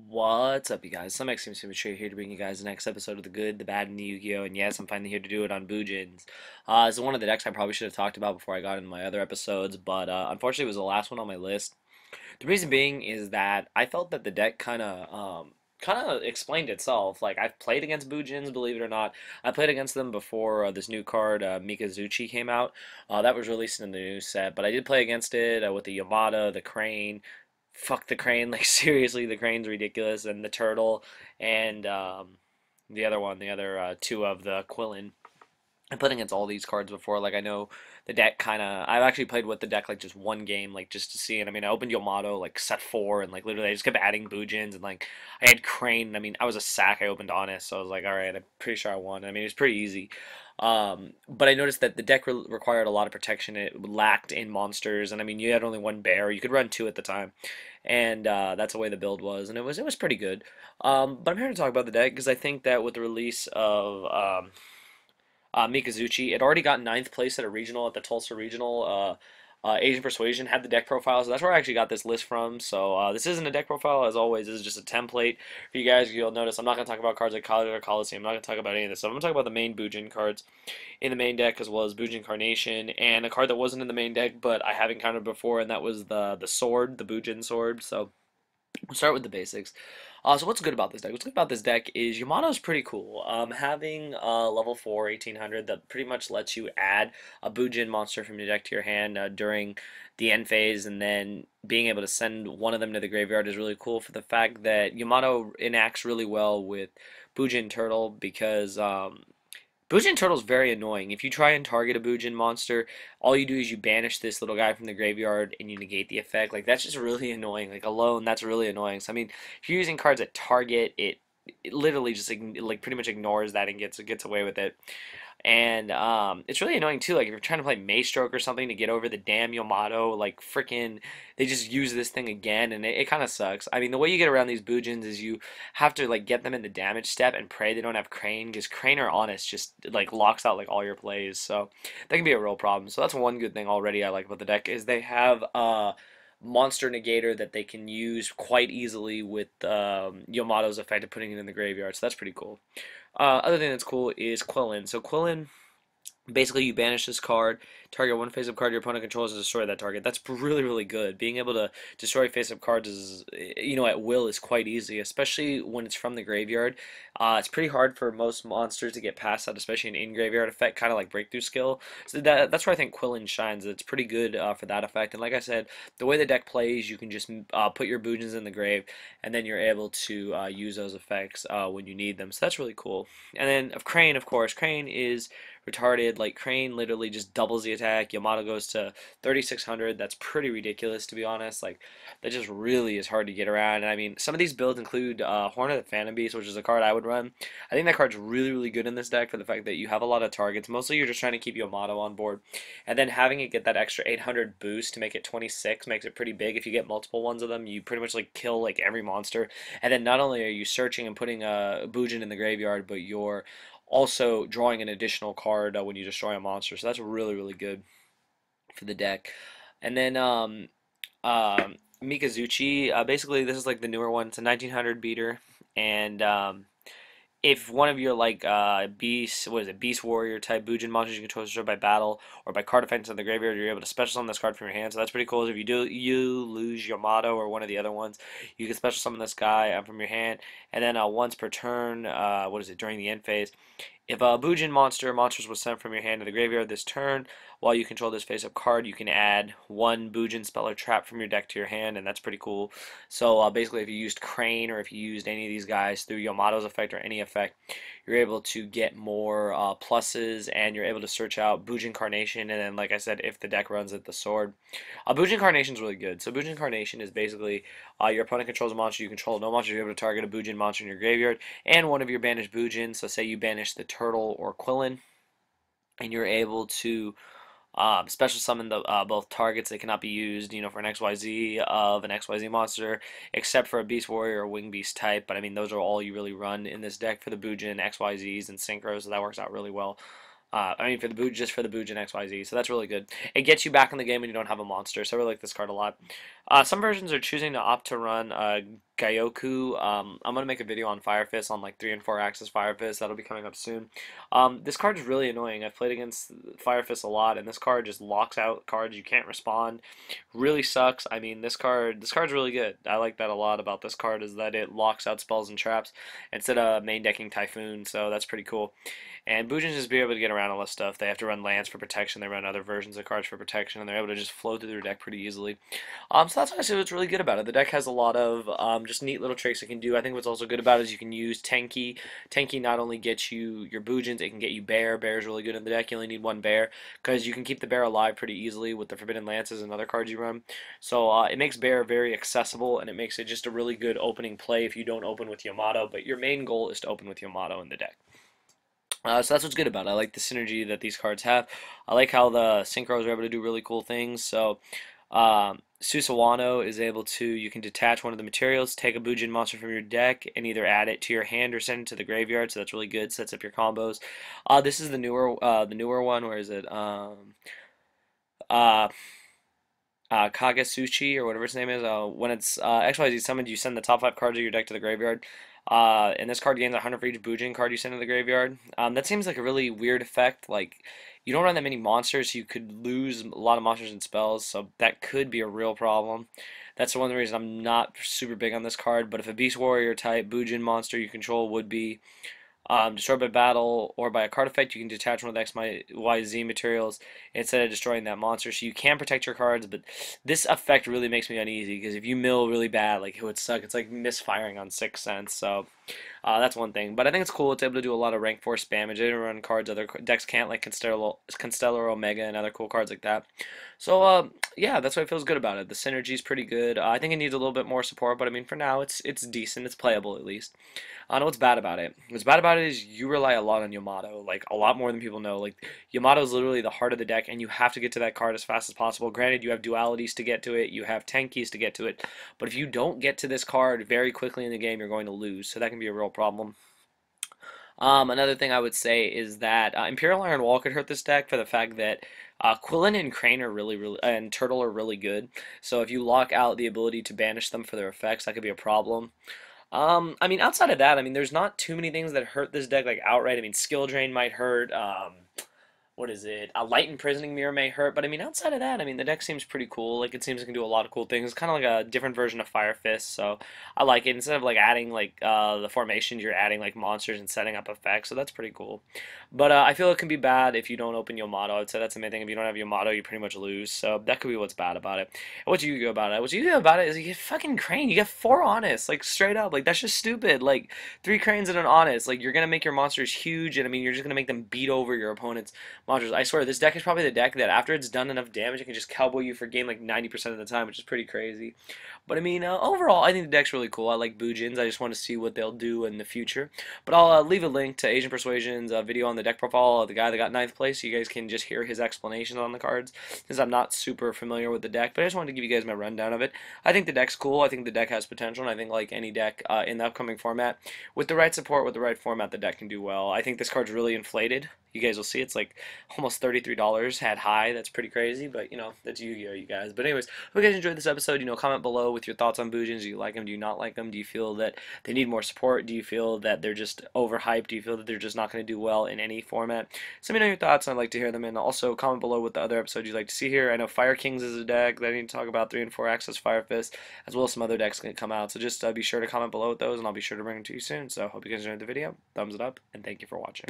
What's up, you guys? SlimXTeamSymmetry here to bring you guys the next episode of The Good, the Bad, and the Yu-Gi-Oh! And yes, I'm finally here to do it on Bujins. This is one of the decks I probably should have talked about before I got into my other episodes, but unfortunately it was the last one on my list. The reason being is that I felt that the deck kind of explained itself. Like, I've played against Bujins, believe it or not. I played against them before this new card, Mikazuchi, came out. That was released in the new set, but I did play against it with the Yamada, the Crane. Fuck the Crane, like seriously, the Crane's ridiculous, and the Turtle, and the other one, the other two of the Quillen. I played against all these cards before. Like I know the deck kind of. I've actually played with the deck like just one game, like just to see. And I mean, I opened Yamato like set four, and like literally I just kept adding Bujins, and like I had Crane. I mean, I was a sack. I opened Honest, so I was like, all right, I'm pretty sure I won. I mean, it was pretty easy. But I noticed that the deck required a lot of protection. It lacked in monsters, and I mean, you had only one bear. You could run two at the time, and that's the way the build was, and it was pretty good. But I'm here to talk about the deck because I think that with the release of Mikazuchi. It already got ninth place at a regional at the Tulsa Regional. Asian Persuasion had the deck profile, so that's where I actually got this list from. So this isn't a deck profile, as always. This is just a template for you guys. You'll notice I'm not going to talk about cards like College or Coliseum. I'm not going to talk about any of this stuff. I'm going to talk about the main Bujin cards in the main deck, as well as Bujin Carnation, and a card that wasn't in the main deck, but I have encountered before, and that was the sword, the Bujin sword. So we'll start with the basics. So what's good about this deck? What's good about this deck is Yamato's pretty cool. Having level 4 1800 that pretty much lets you add a Bujin monster from your deck to your hand during the end phase, and then being able to send one of them to the graveyard is really cool for the fact that Yamato enacts really well with Bujin Turtle because Bujin Turtle's very annoying. If you try and target a Bujin monster, all you do is you banish this little guy from the graveyard and you negate the effect. Like, that's just really annoying. Like, alone, that's really annoying. So, I mean, if you're using cards that target, it literally just, like, pretty much ignores that and gets away with it. And it's really annoying too. Like if you're trying to play Maystroke or something to get over the damn Yamato, like freaking, they just use this thing again, and it kind of sucks. I mean, the way you get around these Bujins is you have to like get them in the damage step and pray they don't have Crane, because Crane or Honest just like locks out like all your plays. So that can be a real problem. So that's one good thing already I like about the deck is they have monster negator that they can use quite easily with Yamato's effect of putting it in the graveyard. So that's pretty cool. Other thing that's cool is Quillen. So Quillen, basically you banish this card, target one face-up card your opponent controls and destroy that target. That's really, really good. Being able to destroy face-up cards is, at will is quite easy, especially when it's from the graveyard. It's pretty hard for most monsters to get past that, especially an in-graveyard effect, kind of like breakthrough skill. So that's where I think Quillen shines. It's pretty good for that effect. And like I said, the way the deck plays, you can just put your Bujins in the grave, and then you're able to use those effects when you need them. So that's really cool. And then of Crane, of course, Crane is retarded. Like Crane literally just doubles the attack. Yamato goes to 3600. That's pretty ridiculous, to be honest. Like that just really is hard to get around. And I mean, some of these builds include Horn of the Phantom Beast, which is a card I would run. I think that card's really, really good in this deck for the fact that you have a lot of targets. Mostly you're just trying to keep Yamato on board, and then having it get that extra 800 boost to make it 26 makes it pretty big. If you get multiple ones of them, you pretty much like kill like every monster. And then not only are you searching and putting a Bujin in the graveyard, but you're also drawing an additional card when you destroy a monster. So that's really, really good for the deck. And then Mikazuchi, basically this is like the newer one. It's a 1900 beater, and if one of your like beast warrior type Bujin monsters you control is destroyed by battle or by card effects in the graveyard, you're able to special summon this card from your hand. So that's pretty cool. If you lose Yamato or one of the other ones, you can special summon this guy from your hand, and then once per turn, during the end phase, if a Bujin monsters was sent from your hand to the graveyard this turn, while you control this face-up card, you can add one Bujin spell or trap from your deck to your hand, and that's pretty cool. So basically, if you used Crane or if you used any of these guys through Yamato's effect or any effect, you're able to get more pluses, and you're able to search out Bujin Carnation, and then, like I said, if the deck runs it, the sword. Bujin Carnation is really good. So Bujin Carnation is basically your opponent controls a monster you control. No monster you're able to target a Bujin monster in your graveyard, and one of your banished Bujins. So say you banish the Turtle or Quillen, and you're able to special summon the both targets. They cannot be used, for an XYZ of an XYZ monster, except for a Beast Warrior or Wing Beast type. But I mean, those are all you really run in this deck for the Bujin, XYZs, and Synchros, so that works out really well. I mean, just for the Bujin XYZ, so that's really good. It gets you back in the game when you don't have a monster, so I really like this card a lot. Some versions are choosing to opt to run Gyoku. I'm gonna make a video on Fire Fist, on like 3 and 4 axis Fire Fist. That'll be coming up soon. This card is really annoying. I've played against Fire Fist a lot, and this card just locks out cards. You can't respond. Really sucks. I mean, this card's really good. I like that a lot about this card, is that it locks out spells and traps instead of main decking Typhoon. So that's pretty cool. And Bujins just be able to get around all this stuff. They have to run lands for protection. They run other versions of cards for protection, and they're able to just flow through their deck pretty easily. So that's actually what's really good about it. The deck has a lot of just neat little tricks it can do. I think what's also good about it is you can use Tenki. Tenki not only gets you your Bujins, it can get you Bear. Bear is really good in the deck. You only need one Bear because you can keep the Bear alive pretty easily with the Forbidden Lances and other cards you run. So it makes Bear very accessible, and it makes it just a really good opening play if you don't open with Yamato, but your main goal is to open with Yamato in the deck. So that's what's good about it. I like the synergy that these cards have. I like how the synchros are able to do really cool things. So Susawano is able to, you can detach one of the materials, take a Bujin monster from your deck, and either add it to your hand or send it to the graveyard. So that's really good. Sets up your combos. This is the newer one. Where is it? Kagesuchi or whatever its name is. When it's XYZ summoned, you send the top 5 cards of your deck to the graveyard. And this card gains 100 for each Bujin card you send to the graveyard. That seems like a really weird effect. Like, you don't run that many monsters, so you could lose a lot of monsters and spells, so that could be a real problem. That's one of the reasons I'm not super big on this card. But if a Beast Warrior type Bujin monster you control would be destroyed by battle or by a card effect, you can detach one of the XYZ materials instead of destroying that monster. So you can protect your cards, but this effect really makes me uneasy because if you mill really bad, like, it would suck. It's like misfiring on 6th Sense. So that's one thing. But I think it's cool. It's able to do a lot of rank 4 spam. It didn't run cards other decks can't, like Constellar Omega and other cool cards like that. So yeah, that's what feels good about it. The synergy is pretty good. I think it needs a little bit more support, but I mean, for now, it's decent. It's playable at least. I know what's bad about it. What's bad about it is you rely a lot on Yamato, like a lot more than people know. Like, Yamato is literally the heart of the deck, and you have to get to that card as fast as possible. Granted, you have dualities to get to it, you have Tenkis to get to it, but if you don't get to this card very quickly in the game, you're going to lose. So that can be a real problem. Another thing I would say is that Imperial Iron Wall could hurt this deck for the fact that Quillen and Crane are and Turtle are really good. So if you lock out the ability to banish them for their effects, that could be a problem. I mean, outside of that, I mean, there's not too many things that hurt this deck, like, outright. I mean, Skill Drain might hurt. What is it? A Light Imprisoning Mirror may hurt, but I mean, outside of that, I mean, the deck seems pretty cool. Like, it seems it can do a lot of cool things. It's kind of like a different version of Fire Fist, so I like it. Instead of, like, adding, like, the formations, you're adding, like, monsters and setting up effects, so that's pretty cool. But I feel it can be bad if you don't open Yamato. I'd say that's the main thing. If you don't have Yamato, you pretty much lose, so that could be what's bad about it. And what's Yugioh about it? What's Yugioh about it is you get fucking Crane. You get 4 Honest, like, straight up. Like, that's just stupid. Like, 3 Cranes and an Honest. Like, you're gonna make your monsters huge, and I mean, you're just gonna make them beat over your opponent's monsters. I swear, this deck is probably the deck that after it's done enough damage, it can just cowboy you for game like 90% of the time, which is pretty crazy. But I mean, overall, I think the deck's really cool. I like Bujins. I just want to see what they'll do in the future. But I'll leave a link to Asian Persuasion's video on the deck profile of the guy that got 9th place, so you guys can just hear his explanations on the cards, since I'm not super familiar with the deck. But I just wanted to give you guys my rundown of it. I think the deck's cool. I think the deck has potential, and I think, like any deck in the upcoming format, with the right support, with the right format, the deck can do well. I think this card's really inflated. You guys will see it's like almost $33 had high. That's pretty crazy, but you know, that's Yu-Gi-Oh, you guys. But anyways, hope you guys enjoyed this episode. You know, comment below with your thoughts on Bujins. Do you like them? Do you not like them? Do you feel that they need more support? Do you feel that they're just overhyped? Do you feel that they're just not going to do well in any format? Send me know your thoughts. I'd like to hear them. And also comment below what the other episodes you'd like to see here. I know Fire Kings is a deck that I need to talk about, 3 and 4 Axis Fire Fist, as well as some other decks can come out. So just be sure to comment below with those, and I'll be sure to bring them to you soon. So hope you guys enjoyed the video. Thumbs it up, and thank you for watching.